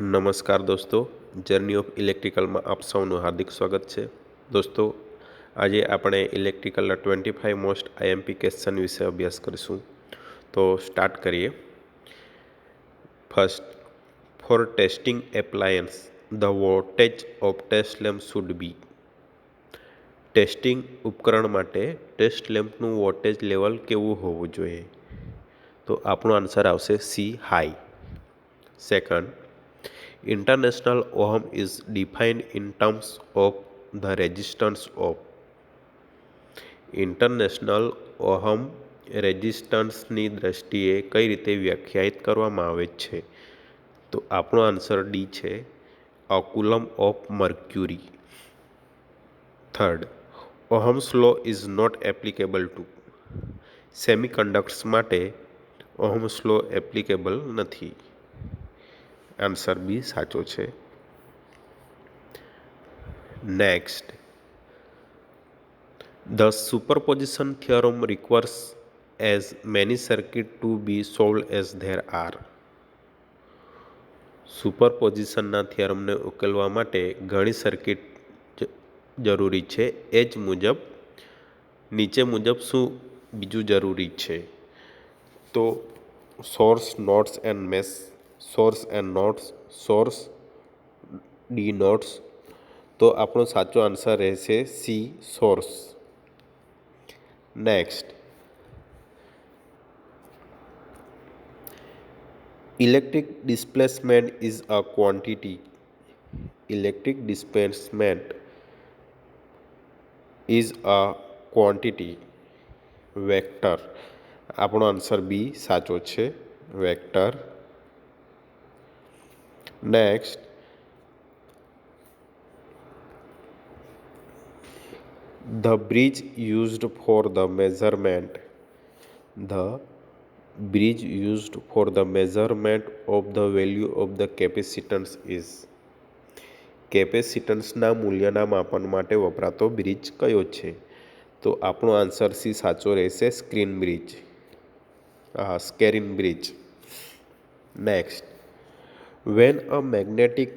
નમસ્કાર દોસ્તો, journey of ઇલેક્ટ્રિકલમાં આપ સૌનું હાર્દિક સ્વાગત છે. દોસ્તો, આજે આપણે ઇલેક્ટ્રિકલના 25 મોસ્ટ આઈએમપી ક્વેશ્ચન વિશે અભ્યાસ કરીશું. તો સ્ટાર્ટ કરીએ. First, for testing appliance the voltage of test lamp should be. Testing ઉપકરણ માટે ટેસ્ટ લેમ્પનું વોલ્ટેજ લેવલ કેવું હોવું જોઈએ? તો આપણો આન્સર આવશે C, high. Second, International ohm is defined in terms of the resistance of. International ohm રેઝિસ્ટન્સની દ્રષ્ટિએ કઈ રીતે વ્યાખ્યાયિત કરવામાં આવે છે? તો આપણો આન્સર ડી છે, a column of mercury. Third, Ohm's law is not applicable to. Semiconductors માટે ઓહમ્સ લો એપ્લિકેબલ નથી. આન્સર બી સાચો છે. Next, the superposition theorem requires as many circuit to be solved as there are. સુપરપોઝિશનના થિયરમને ઉકેલવા માટે ઘણી circuit જરૂરી છે. એ જ મુજબ નીચે મુજબ શું બીજું જરૂરી છે? તો source, nodes and mesh, source and nodes, source, D nodes. તો આપણો સાચો આન્સર રહેશે C, source. Next, electric displacement is a quantity. Electric displacement is a quantity, vector. આપણો આન્સર બી સાચો છે, vector. Next, the bridge used for the measurement. The bridge used for the measurement of the value of the capacitance is. કેપેસિટન્સના મૂલ્યના માપન માટે વપરાતો bridge કયો છે? તો આપણો આન્સર સી સાચો રહેશે, screen bridge. Screen bridge. Next, when a magnetic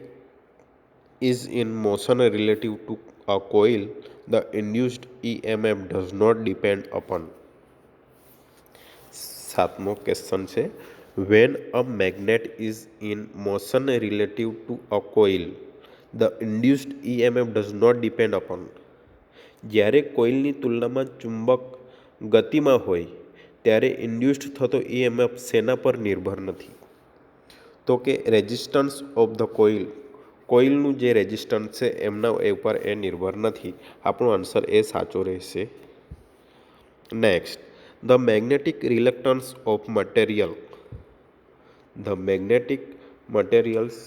is in motion relative to a coil, the induced EMF does not depend upon. સાતમો ક્વેશ્ચન છે, when a magnet is in motion relative to a coil, the induced EMF does not depend upon. જ્યારે કોઇલની તુલનામાં ચુંબક ગતિમાં હોય ત્યારે induced થતો EMF શેના પર નિર્ભર નથી? તો કે રેઝિસ્ટન્સ ઓફ ધ કોઇલ. કોઇલનું જે રેઝિસ્ટન્સ છે એમના ઉપર એ નિર્ભર નથી. આપણો આન્સર એ સાચો રહેશે. Next, the magnetic reluctance of material. The magnetic materials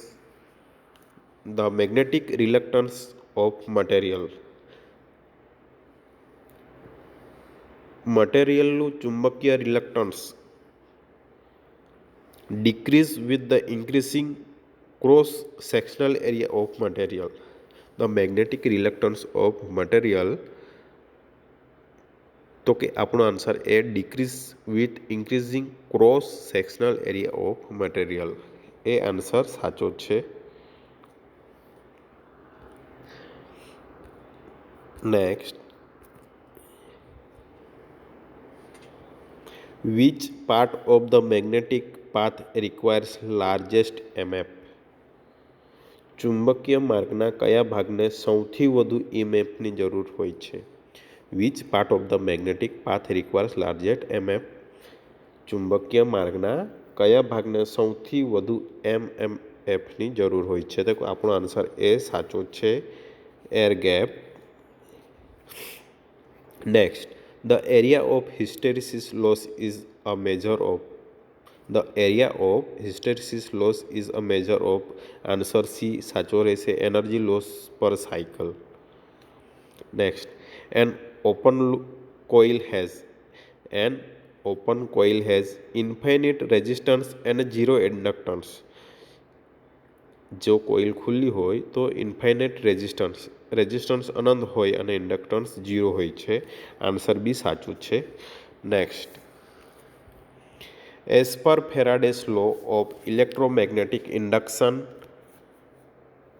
the magnetic reluctance of material. મટેરિયલનું ચુંબકીય reluctance decrease with the increasing cross sectional area of material. The magnetic reluctance of material. તો કે આપણો answer A decrease with increasing cross sectional area of material. A answer સાચો છે. Next, which part of the magnetic path requires largest MF. ચુંબકીય માર્ગના કયા ભાગને સૌથી વધુ EMFની જરૂર હોય છે? Which part of the magnetic path requires largest MF. ચુંબકીય માર્ગના કયા ભાગને સૌથી વધુ MMFની જરૂર હોય છે? તો આપણો આન્સર એ સાચો છે, air gap. Next, the area of hysteresis loss is a measure of. The area of hysteresis loss is a measure of. Answer C સાચો રહેશે, energy loss per cycle. Next, an open coil has infinite resistance and zero inductance. જો coil ખુલ્લી હોય તો infinite resistance અનંત હોય અને inductance 0 હોય છે. આન્સર બી સાચું છે. Next, as per Faraday's law of electromagnetic induction,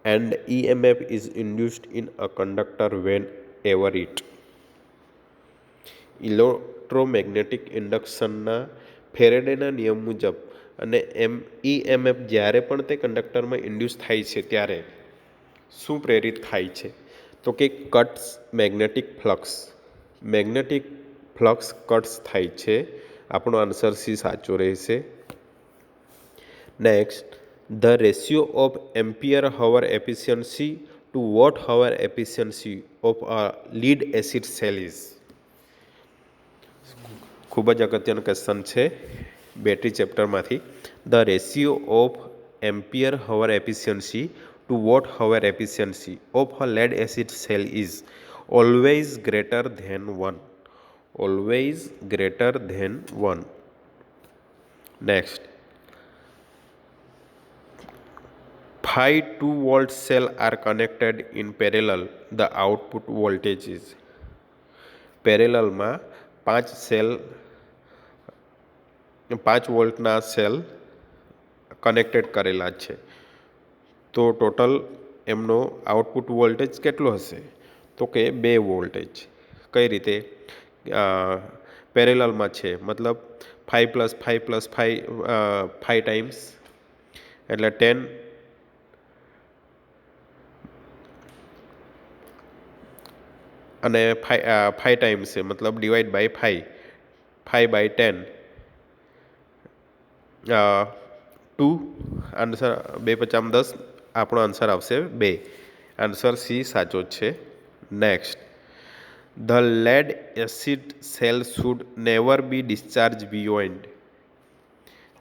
and EMF is induced in a conductor whenever it. Electromagnetic ઇન્ડક્શનના ફેરેડેના નિયમ મુજબ અને EMF જ્યારે પણ તે કંડક્ટરમાં ઇન્ડ્યુસ થાય છે ત્યારે શું પ્રેરિત થાય છે? તો કે કટ્સ મેગ્નેટિક ફ્લક્સ કટ્સ થાય છે. આપણો આન્સર સી સાચો રહેશે. Next, the ratio of ampere hour efficiency to watt hour efficiency of a lead acid cell is. ખૂબ જ અગત્યનો ક્વેશ્ચન છે બેટરી ચેપ્ટરમાંથી. The ratio of ampere hour efficiency to watt hour efficiency of a lead acid cell is always greater than 1. Always greater than 1. Next, 5 2-volt cell are connected in parallel. The output voltage is. પેરેલલમાં 5 વોલ્ટના cell connected કરેલા છે, તો total એમનો output voltage કેટલો હશે? તો કે 2 voltage. કઈ રીતે? પેરેલલમાં છે મતલબ 5 + 5 + 5 5 ટાઈમ્સ એટલે 10 અને 5 ટાઈમ્સ છે મતલબ ડિવાઈડ બાય 5 5/10 2. આન્સર 2 × 5 = 10. આપણો આન્સર આવશે 2. આન્સર સી સાચો છે. Next, the lead acid cell should never be discharge beyond.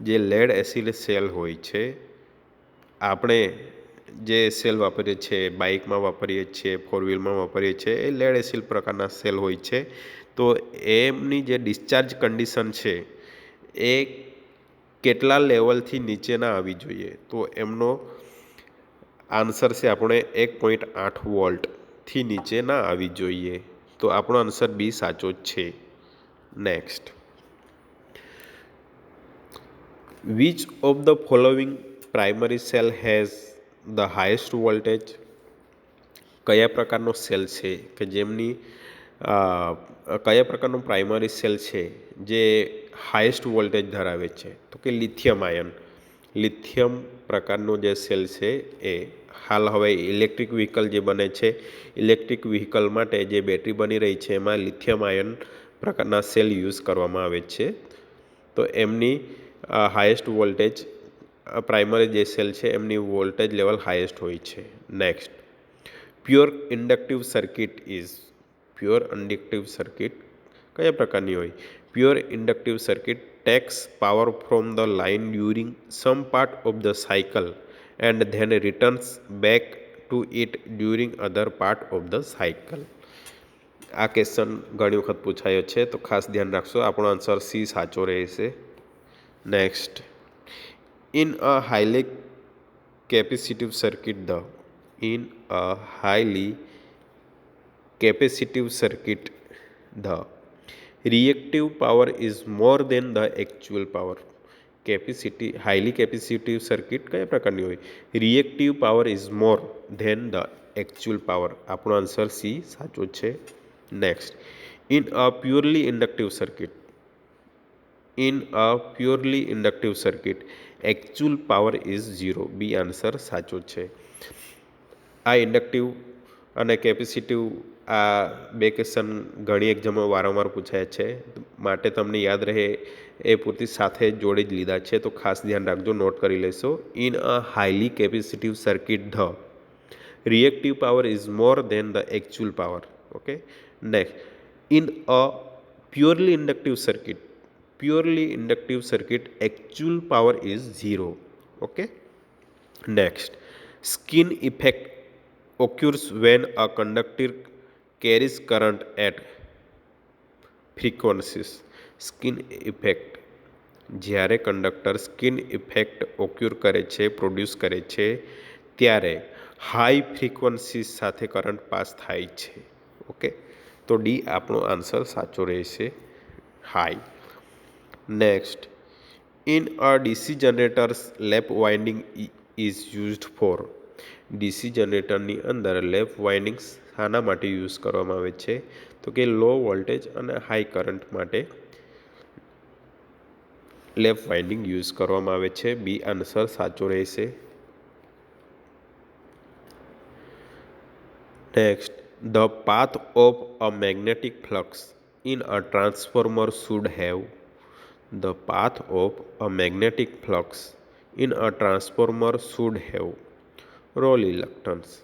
જે લેડ એસિડ સેલ હોય છે, આપણે જે સેલ વાપરીએ છીએ, બાઇકમાં વાપરીએ છીએ, 4 વ્હીલમાં વાપરીએ છીએ, એ લેડ એસિડ પ્રકારના સેલ હોય છે. તો એમની જે ડિસ્ચાર્જ કન્ડિશન છે એ કેટલા લેવલથી નીચે ના આવી જોઈએ? તો એમનો આન્સર છે આપણે 1.8 વોલ્ટથી નીચે ના આવી જોઈએ. તો આપણો આન્સર બી સાચો જ છે. Next, which of the following primary cell has the highest voltage. કયા પ્રકારનો સેલ છે કે જેમની કયા પ્રકારનો પ્રાઇમરી સેલ છે જે હાઈએસ્ટ વોલ્ટેજ ધરાવે છે? તો કે લિથિયમ પ્રકારનો જે સેલ છે એ. હાલ હવે ઇલેક્ટ્રિક વ્હીકલ જે બને છે, ઇલેક્ટ્રિક વ્હીકલ માટે જે બેટરી બની રહી છે એમાં લિથિયમ આયન પ્રકારના સેલ યુઝ કરવામાં આવે છે. તો એમની હાઈએસ્ટ વોલ્ટેજ પ્રાઇમરી જે સેલ છે એમની વોલ્ટેજ લેવલ હાઈએસ્ટ હોય છે. Next, pure inductive circuit is. Pure inductive circuit કયા પ્રકારની હોય? Pure inductive circuit takes power from the line during some part of the cycle and then returns back to it during other part of the cycle. આ question ઘણી વખત પૂછાયો છે, તો ખાસ ધ્યાન રાખશો. આપણો આન્સર સી સાચો રહેશે. Next, in a highly capacitive circuit the. In a highly capacitive circuit the reactive power is more than the actual power. Highly capacitive circuit કયા પ્રકારની હોય? Reactive power is more than the actual power. આપણો answer C સાચો છે. Next, in a purely inductive circuit actual power is 0. B answer સાચો છે. આ inductive અને કેપેસિટિવ આ બે ક્વેશ્ચન ઘણી એક્ઝામમાં વારંવાર પૂછાયા છે, માટે તમને યાદ રહે એ પૂરતી સાથે જોડી જ લીધા છે, તો ખાસ ધ્યાન રાખજો, નોટ કરી લેશો. In a highly capacitive circuit the reactive power is more than the actual power. Okay. Next, in a purely inductive circuit actual power is 0. Okay. Next, skin effect occurs when a conductor carries current at frequencies. Skin effect, જ્યારે conductor skin effect occur કરે છે, produce કરે છે, ત્યારે high frequencies સાથે current pass થાય છે. Okay, તો ડી આપણો આન્સર સાચો રહેશે, high. Next, in a DC generators lap winding is used for. DC જનરેટરની અંદર લેપ વાઇન્ડિંગ્સ શાના માટે યુઝ કરવામાં આવે છે? તો કે લો વોલ્ટેજ અને હાઈ કરંટ માટે લેપ વાઇન્ડિંગ યુઝ કરવામાં આવે છે. બી આન્સર સાચો રહેશે. Next, the path of a magnetic flux in a transformer should have. The path of a magnetic flux in a transformer should have low reluctance.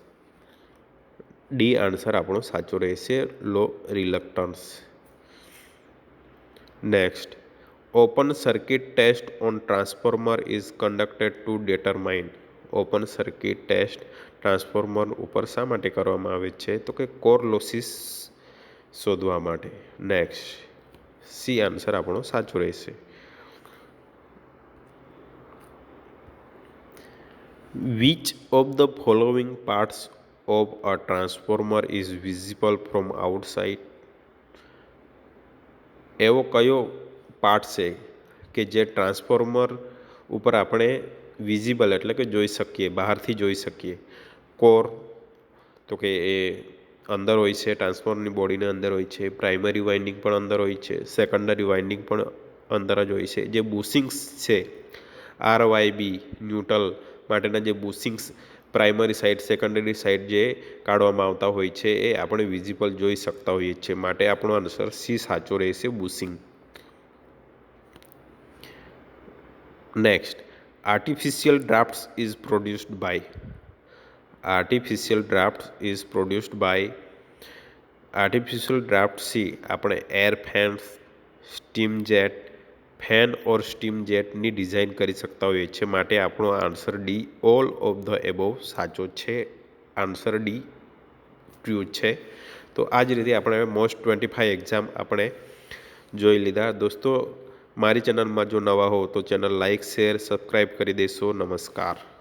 D answer આપણો સાચો રહેશે, low reluctance. Next, open circuit test on transformer is conducted to determine. Open circuit test transformer ઉપર શા માટે કરવામાં આવે છે? તો કે કોર લોસીસ શોધવા માટે. નેક્સ્ટ, સી આન્સર આપણો સાચો રહેશે. Which of the following parts of a transformer is visible from outside. એવો કયો પાર્ટ છે કે જે ટ્રાન્સફોર્મર ઉપર આપણે વિઝિબલ એટલે કે જોઈ શકીએ, બહારથી જોઈ શકીએ? કોર, તો કે એ અંદર હોય છે, ટ્રાન્સફોર્મરની બોડીની અંદર હોય છે. પ્રાઇમરી વાઇન્ડિંગ પણ અંદર હોય છે, સેકન્ડરી વાઇન્ડિંગ પણ અંદર જ હોય છે. જે બુશિંગ્સ છે, RYB ન્યુટ્રલ માટેના જે બુશિંગ્સ પ્રાઇમરી સાઇડ સેકન્ડરી સાઇડ જે કાઢવામાં આવતા હોય છે એ આપણે વિઝિબલ જોઈ શકતા હોઈએ છીએ. માટે આપણો આન્સર સી સાચો રહેશે, bushing. Next, artificial drafts is produced by. Artificial draft is produced by. Artificial draft C આપણે air fans, steam jet, fan or steam જેટની ડિઝાઇન કરી શકતા હોઈએ છીએ. માટે આપણો answer D, all of the above સાચો છે. આન્સર ડી ટ્રુ છે. તો આ જ રીતે આપણે મોસ્ટ 25 એક્ઝામ આપણે જોઈ લીધા. દોસ્તો, મારી ચેનલમાં જો નવા હો તો ચેનલ લાઇક, શેર, સબસ્ક્રાઈબ કરી દેશો. નમસ્કાર.